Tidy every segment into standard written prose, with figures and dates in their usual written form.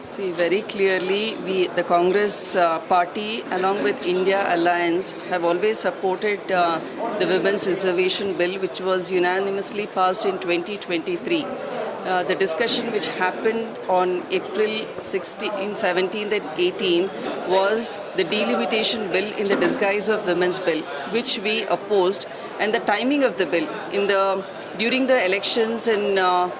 See, very clearly, the Congress party, along with India Alliance, have always supported the Women's Reservation Bill, which was unanimously passed in 2023. The discussion which happened on April 16, 17th and 18th was the delimitation bill in the disguise of Women's Bill, which we opposed, and the timing of the bill during the elections in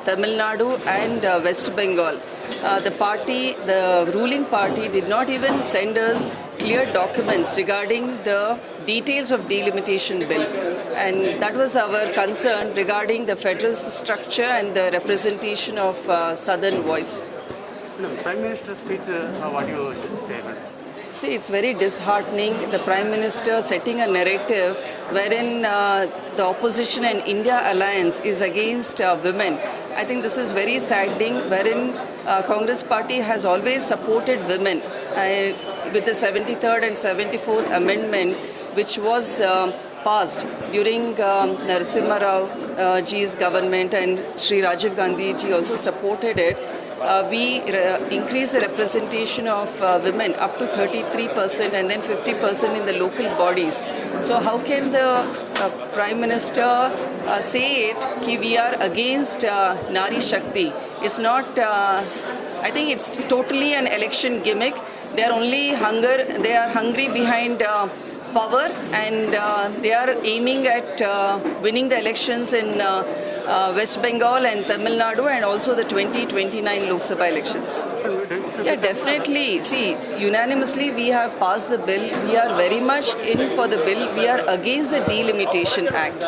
Tamil Nadu and West Bengal. The ruling party did not even send us clear documents regarding the details of delimitation bill. And that was our concern regarding the federal structure and the representation of Southern voice. No, Prime Minister's speech, what do you say about it? See, it's very disheartening, the Prime Minister setting a narrative wherein the opposition and India Alliance is against women. I think this is very saddening, wherein Congress party has always supported women with the 73rd and 74th Amendment, which was passed during Narasimha Rao ji's government, and Sri Rajiv Gandhi ji also supported it. We increased the representation of women up to 33% and then 50% in the local bodies. So how can the Prime Minister say it that we are against Nari Shakti? It's not, I think it's totally an election gimmick. They are hungry behind power, and they are aiming at winning the elections in West Bengal and Tamil Nadu, and also the 2029 Lok Sabha elections. Yeah, definitely. See, unanimously we have passed the bill. We are very much in for the bill. We are against the Delimitation Act.